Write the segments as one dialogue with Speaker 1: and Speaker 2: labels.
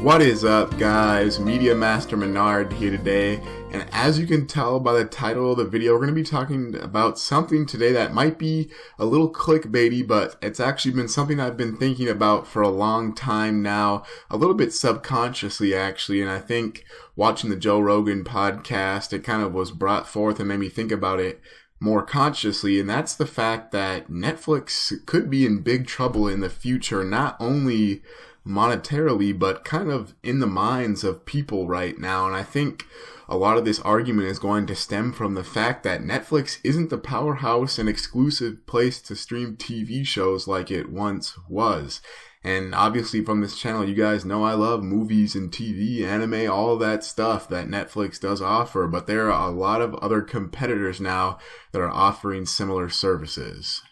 Speaker 1: What is up, guys? Media Master Menard here today, and as you can tell by the title of the video, we're going to be talking about something today that might be a little clickbaity, but it's actually been something I've been thinking about for a long time now, a little bit subconsciously actually, and I think watching the Joe Rogan podcast, it kind of was brought forth and made me think about it more consciously, and that's the fact that Netflix could be in big trouble in the future, not only monetarily, but kind of in the minds of people right now. And I think a lot of this argument is going to stem from the fact that Netflix isn't the powerhouse and exclusive place to stream TV shows like it once was. And obviously from this channel, you guys know I love movies and TV, anime, all that stuff that Netflix does offer, but there are a lot of other competitors now that are offering similar services.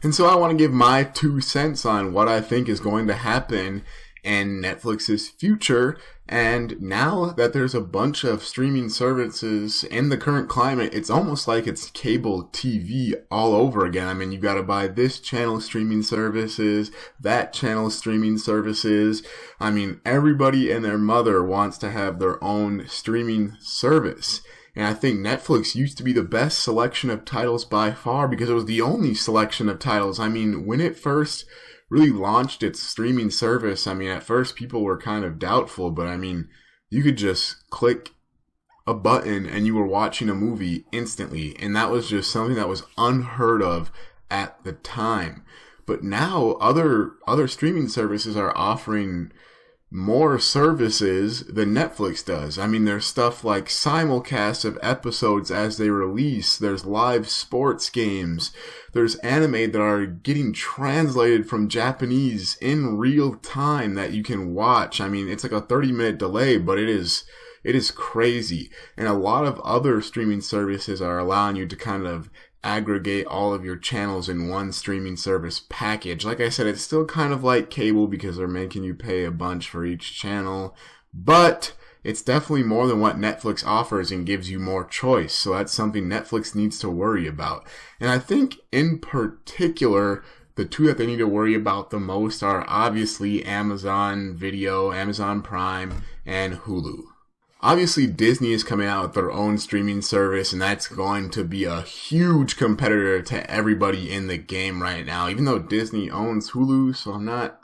Speaker 1: And so I want to give my 2 cents on what I think is going to happen in Netflix's future. And now that there's a bunch of streaming services in the current climate, it's almost like it's cable TV all over again. I mean, you got to buy this channel streaming services, that channel streaming services. I mean, everybody and their mother wants to have their own streaming service. And I think Netflix used to be the best selection of titles by far because it was the only selection of titles. I mean, when it first really launched its streaming service, I mean, at first people were kind of doubtful, but I mean, you could just click a button and you were watching a movie instantly. And that was just something that was unheard of at the time. But now other streaming services are offering more services than Netflix does. I mean, there's stuff like simulcasts of episodes as they release. There's live sports games. There's anime that are getting translated from Japanese in real time that you can watch. I mean, it's like a 30-minute delay, but it is crazy. And a lot of other streaming services are allowing you to kind of aggregate all of your channels in one streaming service package. Like I said, it's still kind of like cable because they're making you pay a bunch for each channel, but it's definitely more than what Netflix offers and gives you more choice. So that's something Netflix needs to worry about. And I think in particular, the two that they need to worry about the most are obviously Amazon Video, Amazon Prime, and Hulu. Obviously, Disney is coming out with their own streaming service, and that's going to be a huge competitor to everybody in the game right now, even though Disney owns Hulu, so I'm not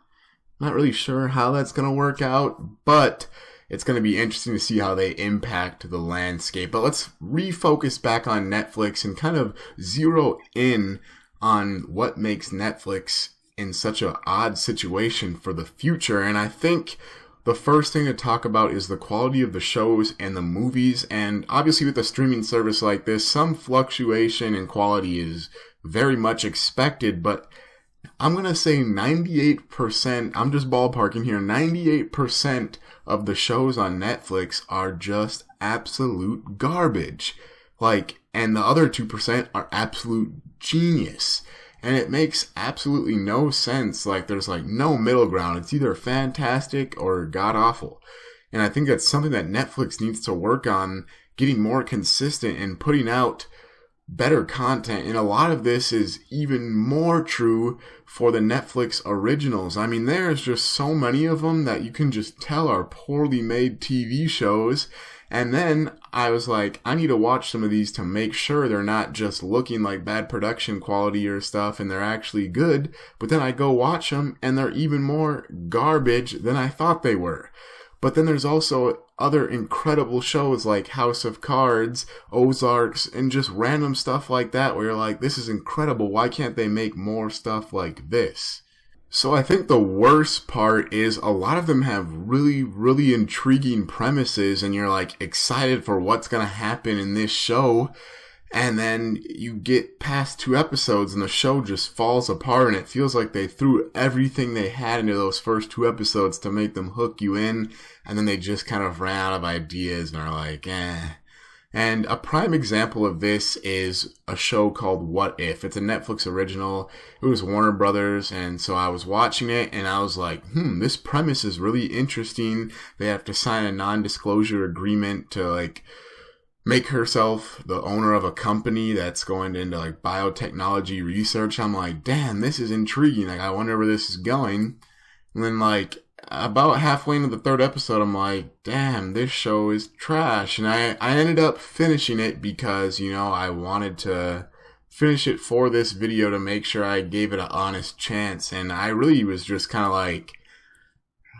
Speaker 1: really sure how that's going to work out, but it's going to be interesting to see how they impact the landscape. But let's refocus back on Netflix and kind of zero in on what makes Netflix in such an odd situation for the future, and I think the first thing to talk about is the quality of the shows and the movies, and obviously with a streaming service like this, some fluctuation in quality is very much expected, but I'm going to say 98%, I'm just ballparking here, 98% of the shows on Netflix are just absolute garbage. And the other 2% are absolute genius. And it makes absolutely no sense. There's no middle ground. It's either fantastic or god-awful. And I think that's something that Netflix needs to work on, getting more consistent and putting out better content. And a lot of this is even more true for the Netflix originals. I mean, there's just so many of them that you can just tell are poorly made TV shows. And then I was like, I need to watch some of these to make sure they're not just looking like bad production quality or stuff and they're actually good. But then I go watch them and they're even more garbage than I thought they were. But then there's also other incredible shows like House of Cards, Ozarks, and just random stuff like that where you're like, this is incredible. Why can't they make more stuff like this? So I think the worst part is a lot of them have really, really intriguing premises and you're excited for what's going to happen in this show. And then you get past 2 episodes and the show just falls apart and it feels like they threw everything they had into those first 2 episodes to make them hook you in. And then they just kind of ran out of ideas and are like, eh. And a prime example of this is a show called What If. It's a Netflix original. It was Warner Brothers, and so I was watching it, and I was like, this premise is really interesting. They have to sign a non-disclosure agreement to, make herself the owner of a company that's going into, biotechnology research. I'm like, damn, this is intriguing. I wonder where this is going. And then, about halfway into the third episode, I'm like, damn, this show is trash. And I ended up finishing it because, I wanted to finish it for this video to make sure I gave it an honest chance. And I really was just kind of like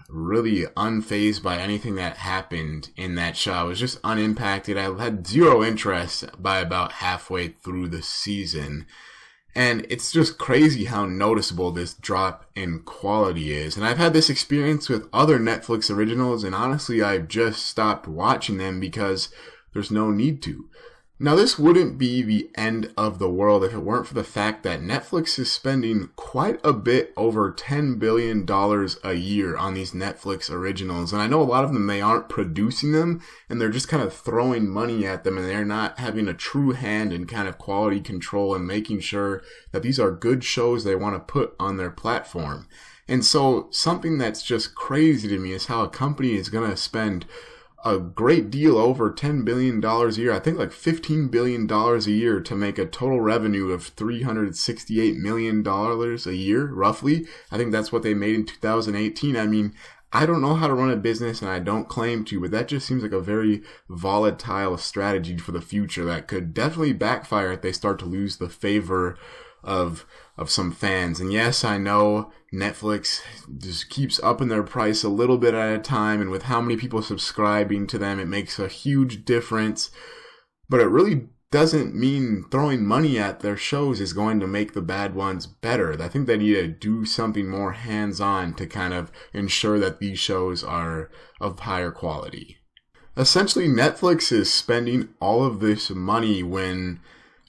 Speaker 1: really unfazed by anything that happened in that show. I was just unimpacted. I had zero interest by about halfway through the season. And it's just crazy how noticeable this drop in quality is. And I've had this experience with other Netflix originals, and honestly, I've just stopped watching them because there's no need to. Now, this wouldn't be the end of the world if it weren't for the fact that Netflix is spending quite a bit over $10 billion a year on these Netflix originals. And I know a lot of them, they aren't producing them, and they're just kind of throwing money at them, and they're not having a true hand in kind of quality control and making sure that these are good shows they want to put on their platform. And so something that's just crazy to me is how a company is going to spend a great deal over $10 billion a year. I think like $15 billion a year to make a total revenue of $368 million a year, roughly. I think that's what they made in 2018. I mean, I don't know how to run a business, and I don't claim to, but that just seems like a very volatile strategy for the future that could definitely backfire if they start to lose the favor of some fans. And yes, I know Netflix just keeps upping their price a little bit at a time, and with how many people subscribing to them, it makes a huge difference. But it really doesn't mean throwing money at their shows is going to make the bad ones better. I think they need to do something more hands-on to kind of ensure that these shows are of higher quality. Essentially, Netflix is spending all of this money when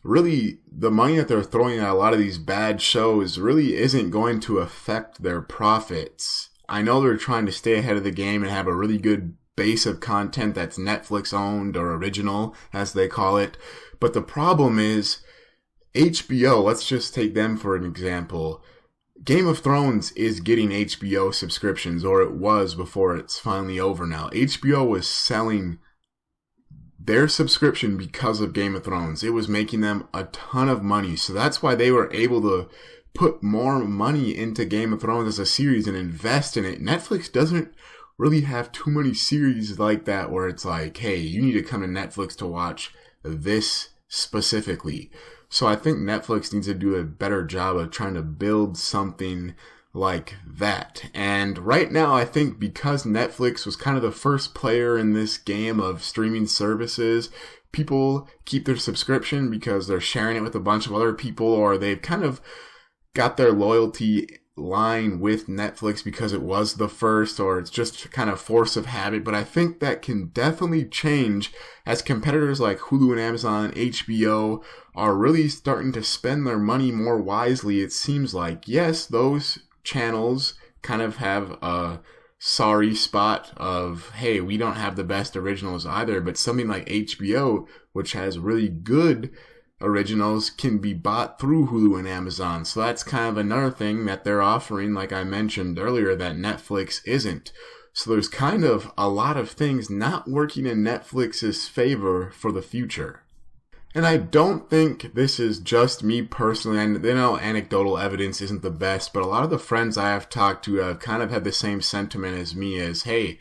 Speaker 1: really the money that they're throwing at a lot of these bad shows really isn't going to affect their profits. I know they're trying to stay ahead of the game and have a really good base of content that's Netflix owned or original, as they call it. But the problem is HBO, let's just take them for an example. Game of Thrones is getting HBO subscriptions, or it was before it's finally over now. HBO was selling their subscription because of Game of Thrones. It was making them a ton of money. So that's why they were able to put more money into Game of Thrones as a series and invest in it. Netflix doesn't really have too many series like that where it's like, hey, you need to come to Netflix to watch this specifically. So I think Netflix needs to do a better job of trying to build something like that. And right now, I think because Netflix was kind of the first player in this game of streaming services, people keep their subscription because they're sharing it with a bunch of other people, or they've kind of got their loyalty line with Netflix because it was the first, or it's just kind of force of habit. But I think that can definitely change as competitors like Hulu and Amazon and HBO are really starting to spend their money more wisely. It seems like, yes, those channels kind of have a sorry spot of, hey, we don't have the best originals either, but something like HBO, which has really good originals, can be bought through Hulu and Amazon. So that's kind of another thing that they're offering, like I mentioned earlier, that Netflix isn't. So there's kind of a lot of things not working in Netflix's favor for the future. And I don't think this is just me personally. And anecdotal evidence isn't the best, but a lot of the friends I have talked to have kind of had the same sentiment as me as, hey,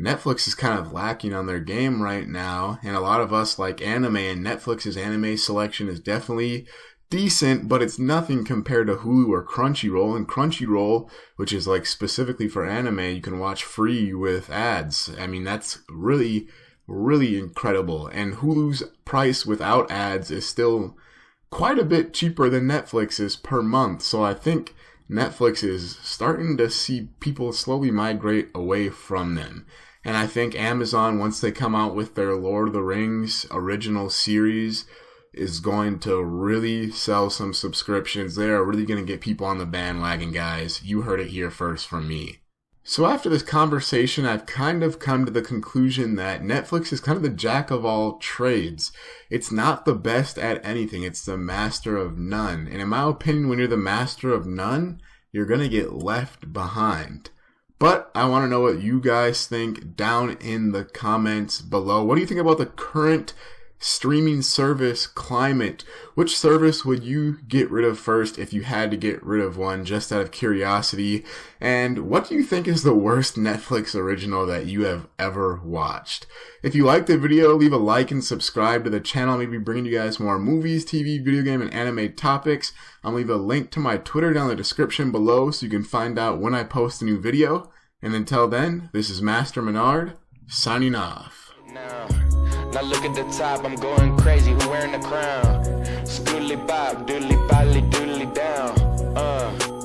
Speaker 1: Netflix is kind of lacking on their game right now. And a lot of us like anime, and Netflix's anime selection is definitely decent, but it's nothing compared to Hulu or Crunchyroll. And Crunchyroll, which is like specifically for anime, you can watch free with ads. I mean, that's really incredible. And Hulu's price without ads is still quite a bit cheaper than Netflix's per month. So I think Netflix is starting to see people slowly migrate away from them. And I think Amazon, once they come out with their Lord of the Rings original series, is going to really sell some subscriptions. They are really going to get people on the bandwagon, guys. You heard it here first from me. So after this conversation, I've kind of come to the conclusion that Netflix is kind of the jack of all trades. It's not the best at anything. It's the master of none. And in my opinion, when you're the master of none, you're going to get left behind. But I want to know what you guys think down in the comments below. What do you think about the current streaming service climate. Which service would you get rid of first if you had to get rid of one, just out of curiosity? And what do you think is the worst Netflix original that you have ever watched? If you liked the video, leave a like and subscribe to the channel. I'll maybe bringing you guys more movies, TV, video game, and anime topics. I'll leave a link to my Twitter down in the description below so you can find out when I post a new video. And until then, this is Master Menard, signing off.
Speaker 2: Now look at the top, I'm going crazy, who wearing the crown? Schooly bop, doodly bolly, doodly down.